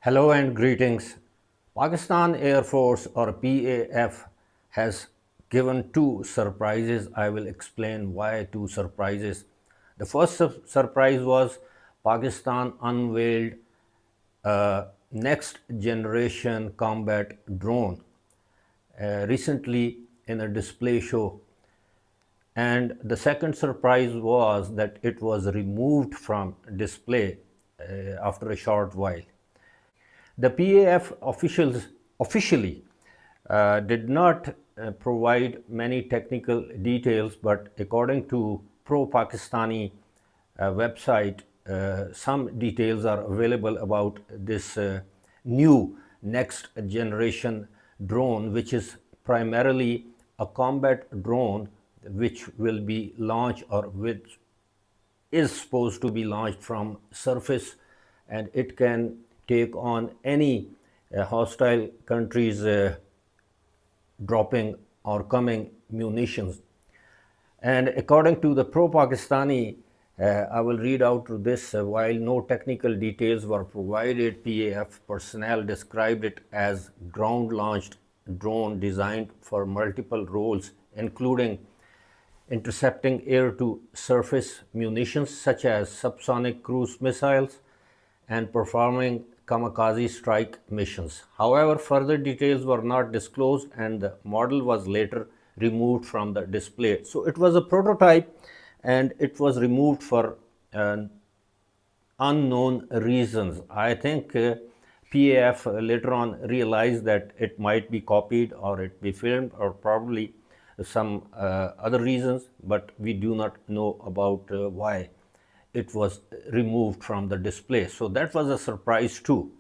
Hello and greetings. Pakistan Air Force or PAF has given two surprises. I will explain why two surprises. The first surprise was Pakistan unveiled a next generation combat drone recently in a display show. And the second surprise was that it was removed from display after a short while. The PAF officials officially did not provide many technical details, but according to pro-Pakistani website, some details are available about this new next generation drone, which is primarily a combat drone which will be launched or which is supposed to be launched from surface, and it can take on any hostile countries dropping or coming munitions. And according to the pro-Pakistani, I will read out to this. While no technical details were provided, PAF personnel described it as ground-launched drone designed for multiple roles, including intercepting air-to-surface munitions such as subsonic cruise missiles and performing kamikaze strike missions. However, further details were not disclosed and the model was later removed from the display. So it was a prototype and it was removed for unknown reasons. I think PAF later on realized that it might be copied or it be filmed or probably some other reasons, but we do not know about why it was removed from the display. So that was a surprise too.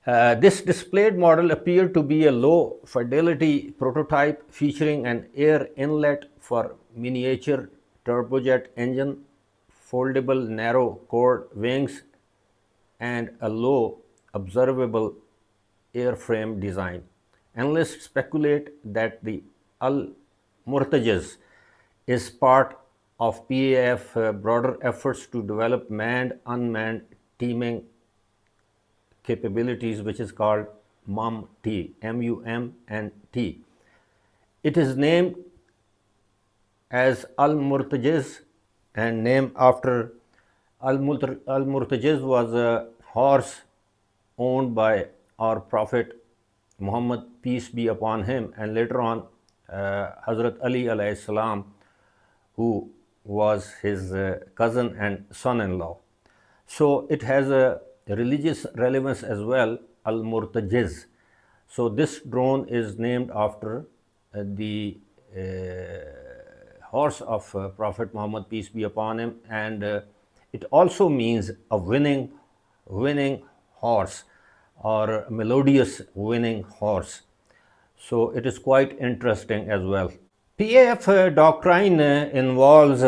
This displayed model appeared to be a low fidelity prototype featuring an air inlet for miniature turbojet engine, foldable narrow chord wings, and a low observable airframe design. Analysts speculate that the Al-Murtajiz is part of PAF broader efforts to develop manned-unmanned teaming capabilities, which is called MUMT, M-U-M-N-T. It is named as Al-Murtajiz and named after Al-Murtajiz was a horse owned by our Prophet Muhammad, peace be upon him, and later on Hazrat Ali alayhi salam, who was his cousin and son-in-law. So it has a religious relevance as well, Al-Murtajiz. So this drone is named after the horse of Prophet Muhammad, peace be upon him, and it also means a winning horse or melodious winning horse. So it is quite interesting as well. PAF doctrine involves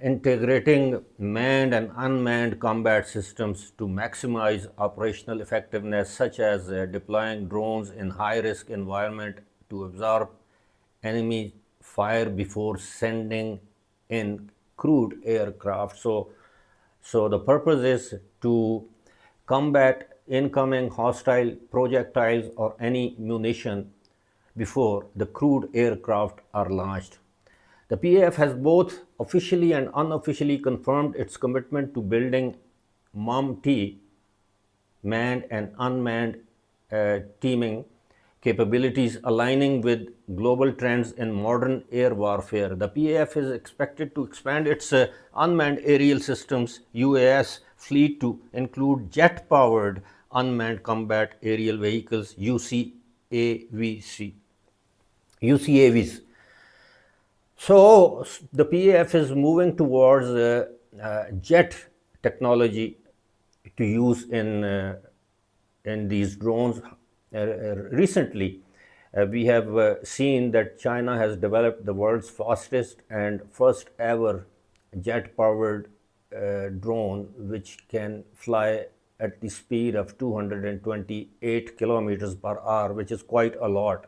integrating manned and unmanned combat systems to maximize operational effectiveness, such as deploying drones in high-risk environment to absorb enemy fire before sending in crewed aircraft. So the purpose is to combat incoming hostile projectiles or any munition before the crewed aircraft are launched. The PAF has both officially and unofficially confirmed its commitment to building MUMT, manned and unmanned teaming capabilities, aligning with global trends in modern air warfare. The PAF is expected to expand its unmanned aerial systems UAS fleet to include jet-powered unmanned combat aerial vehicles UCAVs. So the PAF is moving towards jet technology to use in these drones. Recently, we have seen that China has developed the world's fastest and first ever jet-powered drone, which can fly at the speed of 228 kilometers per hour, which is quite a lot.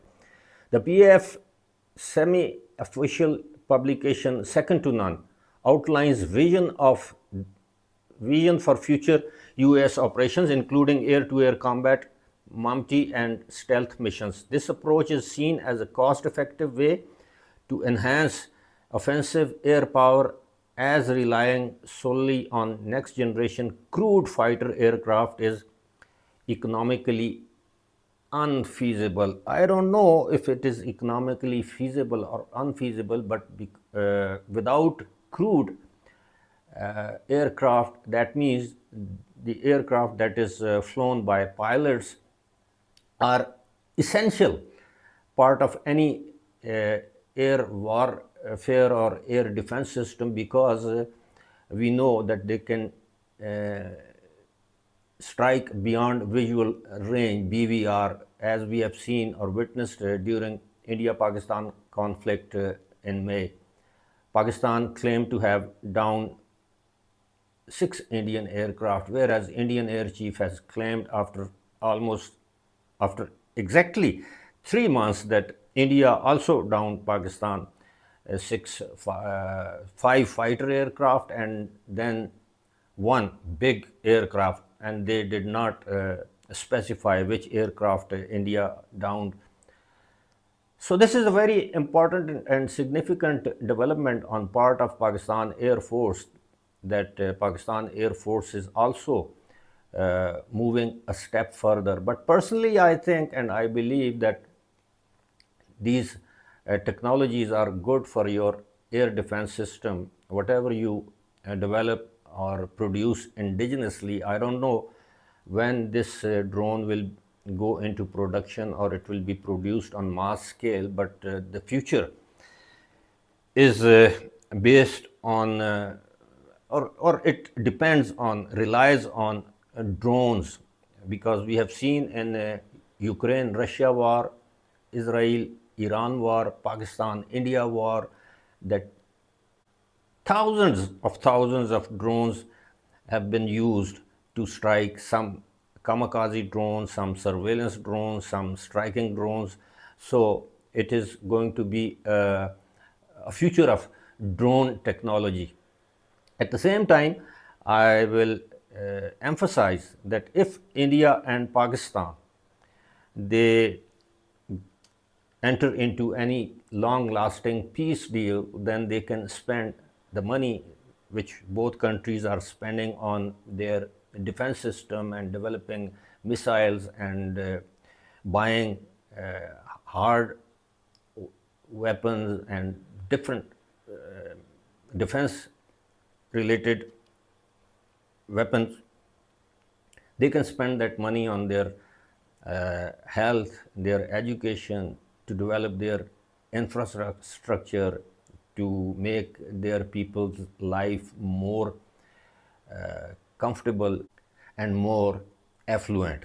The PAF semi-official publication, Second to None, outlines vision of vision for future US operations, including air-to-air combat, MAMTI, and stealth missions. This approach is seen as a cost-effective way to enhance offensive air power, as relying solely on next-generation crewed fighter aircraft is economically unfeasible. I don't know if it is economically feasible or unfeasible, but without crewed aircraft, that means the aircraft that is flown by pilots are essential part of any air warfare or air defense system, because we know that they can strike beyond visual range (BVR), as we have seen or witnessed during India-Pakistan conflict in May. Pakistan claimed to have downed 6 Indian aircraft, whereas Indian Air Chief has claimed after exactly 3 months that India also downed Pakistan five fighter aircraft and then one big aircraft, and they did not specify which aircraft India downed. So this is a very important and significant development on part of Pakistan Air Force, that Pakistan Air Force is also moving a step further. But personally, I think and I believe that these technologies are good for your air defense system. Whatever you develop or produce indigenously, I don't know when this drone will go into production or it will be produced on mass scale, but the future is based on or it depends on, relies on drones, because we have seen in Ukraine Russia war, Israel Iran war, Pakistan India war, that thousands of drones have been used to strike, some kamikaze drones, some surveillance drones, some striking drones. So it is going to be a future of drone technology. At the same time, I will emphasize that if India and Pakistan they enter into any long-lasting peace deal, then they can spend the money which both countries are spending on their defense system and developing missiles and buying hard weapons and different defense related weapons. They can spend that money on their health, their education, to develop their infrastructure, to make their people's life more comfortable and more affluent.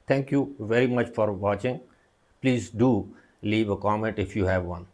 Thank you very much for watching. Please do leave a comment if you have one.